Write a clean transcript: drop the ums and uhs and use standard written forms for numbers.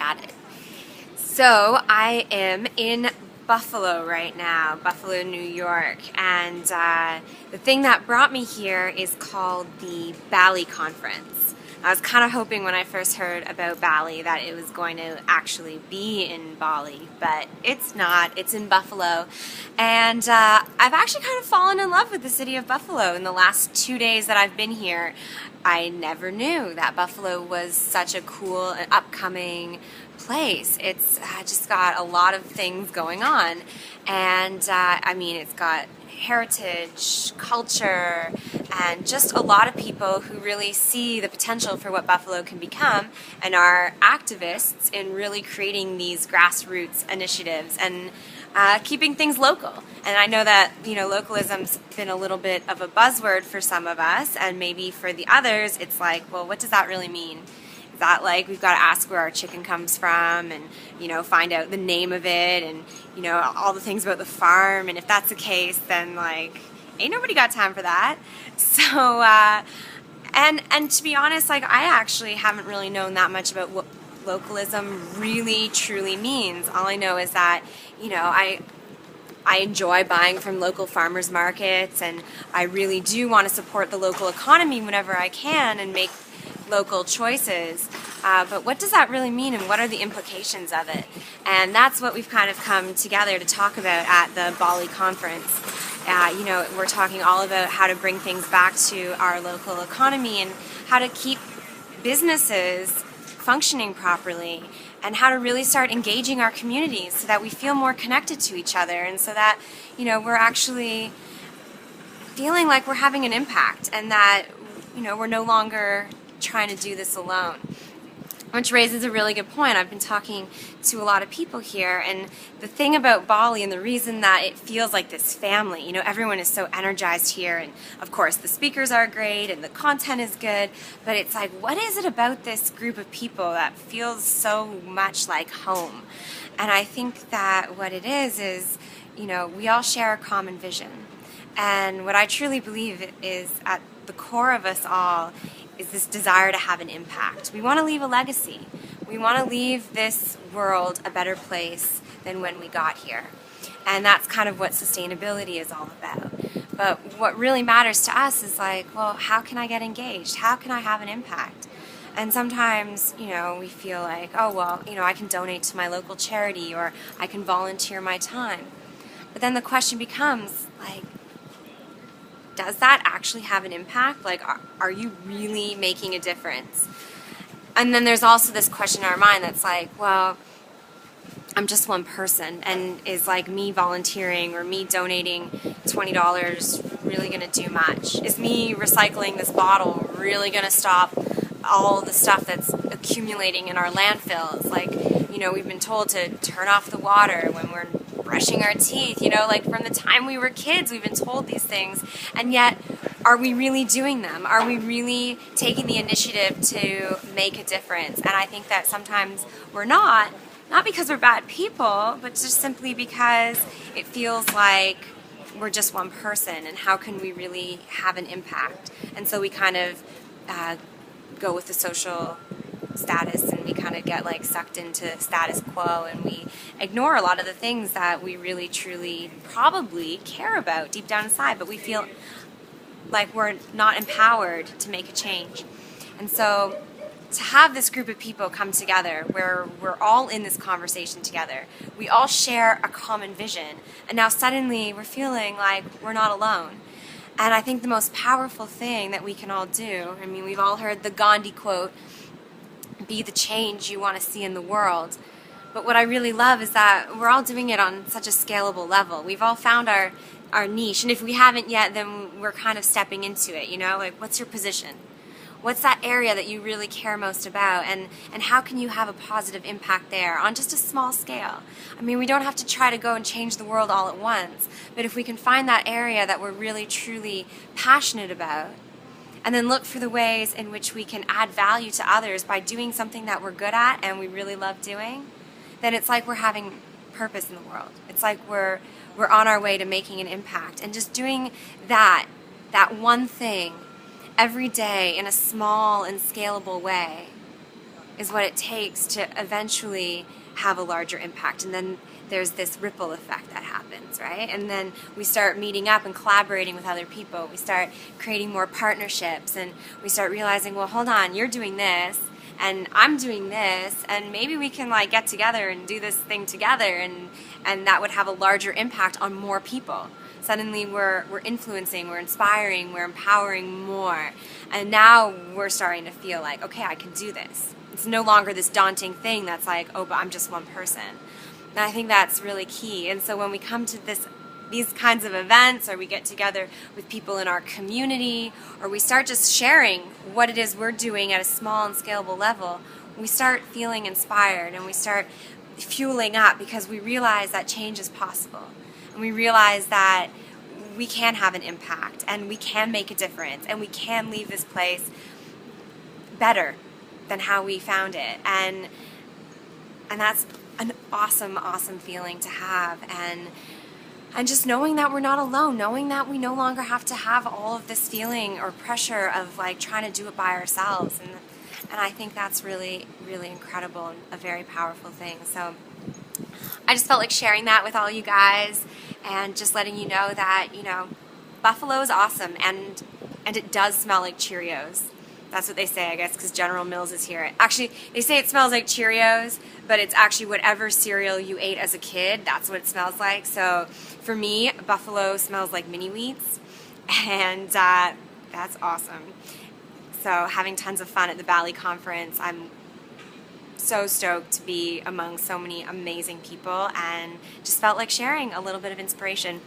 at it. So I am in Buffalo right now, Buffalo, New York, and the thing that brought me here is called the Bali Conference. I was kind of hoping when I first heard about Bali that it was going to actually be in Bali, but it's not. It's in Buffalo, and I've actually kind of fallen in love with the city of Buffalo in the last 2 days that I've been here. I never knew that Buffalo was such a cool and upcoming place. It's just got a lot of things going on, and I mean, it's got heritage, culture, and just a lot of people who really see the potential for what Buffalo can become and are activists in really creating these grassroots initiatives and keeping things local. And I know that, you know, localism's been a little bit of a buzzword for some of us, and maybe for the others it's like, well, what does that really mean? Is that like we've got to ask where our chicken comes from and, you know, find out the name of it and, you know, all the things about the farm? And if that's the case, then like ain't nobody got time for that. So and to be honest, like I actually haven't really known that much about what localism really truly means. All I know is that, you know, I enjoy buying from local farmers markets, and I really do want to support the local economy whenever I can and make local choices, but what does that really mean and what are the implications of it? And that's what we've kind of come together to talk about at the Bali conference. You know, we're talking all about how to bring things back to our local economy and how to keep businesses functioning properly and how to really start engaging our communities so that we feel more connected to each other and so that, you know, we're actually feeling like we're having an impact and that, you know, we're no longer trying to do this alone. Which raises a really good point. I've been talking to a lot of people here, and the thing about Bali and the reason that it feels like this family, you know, everyone is so energized here, and of course the speakers are great and the content is good, but it's like, what is it about this group of people that feels so much like home? And I think that what it is, you know, we all share a common vision. And what I truly believe is at the core of us all is this desire to have an impact. We want to leave a legacy. We want to leave this world a better place than when we got here. And that's kind of what sustainability is all about. But what really matters to us is like, well, how can I get engaged? How can I have an impact? And sometimes, you know, we feel like, oh, well, you know, I can donate to my local charity or I can volunteer my time. But then the question becomes, like, does that actually have an impact? Like, are you really making a difference? And then there's also this question in our mind that's like, well, I'm just one person, and is like me volunteering or me donating $20 really going to do much? Is me recycling this bottle really going to stop all the stuff that's accumulating in our landfills? Like, you know, we've been told to turn off the water when we're brushing our teeth, you know, like from the time we were kids we've been told these things, and yet are we really doing them? Are we really taking the initiative to make a difference? And I think that sometimes we're not because we're bad people, but just simply because it feels like we're just one person, and how can we really have an impact? And so we kind of go with the social status, and we kind of get like sucked into status quo, and we ignore a lot of the things that we really truly probably care about deep down inside, but we feel like we're not empowered to make a change. And so to have this group of people come together where we're all in this conversation together, we all share a common vision, and now suddenly we're feeling like we're not alone. And I think the most powerful thing that we can all do, I mean, we've all heard the Gandhi quote, be the change you want to see in the world. But what I really love is that we're all doing it on such a scalable level. We've all found our niche, and if we haven't yet, then we're kind of stepping into it, you know? Like, what's your position? What's that area that you really care most about, and how can you have a positive impact there on just a small scale? I mean, we don't have to try to go and change the world all at once, but if we can find that area that we're really truly passionate about, and then look for the ways in which we can add value to others by doing something that we're good at and we really love doing, then it's like we're having purpose in the world. It's like we're on our way to making an impact, and just doing that one thing every day in a small and scalable way is what it takes to eventually have a larger impact. And then there's this ripple effect that happens, right? And then we start meeting up and collaborating with other people. We start creating more partnerships, and we start realizing, well, hold on, you're doing this and I'm doing this, and maybe we can like get together and do this thing together, and that would have a larger impact on more people. Suddenly we're influencing, we're inspiring, we're empowering more. And now we're starting to feel like, okay, I can do this. It's no longer this daunting thing that's like, oh, but I'm just one person. And I think that's really key. And so when we come to these kinds of events, or we get together with people in our community, or we start just sharing what it is we're doing at a small and scalable level, we start feeling inspired and we start fueling up, because we realize that change is possible. And we realize that we can have an impact, and we can make a difference, and we can leave this place better than how we found it. And that's an awesome, awesome feeling to have. And just knowing that we're not alone, knowing that we no longer have to have all of this feeling or pressure of like trying to do it by ourselves. And I think that's really, really incredible and a very powerful thing. So I just felt like sharing that with all you guys, and just letting you know that, you know, Buffalo is awesome, and it does smell like Cheerios. That's what they say, I guess, because General Mills is here. Actually, they say it smells like Cheerios, but it's actually whatever cereal you ate as a kid, that's what it smells like. So for me, Buffalo smells like mini wheats, and that's awesome. So having tons of fun at the Bali conference. I'm so stoked to be among so many amazing people, and just felt like sharing a little bit of inspiration.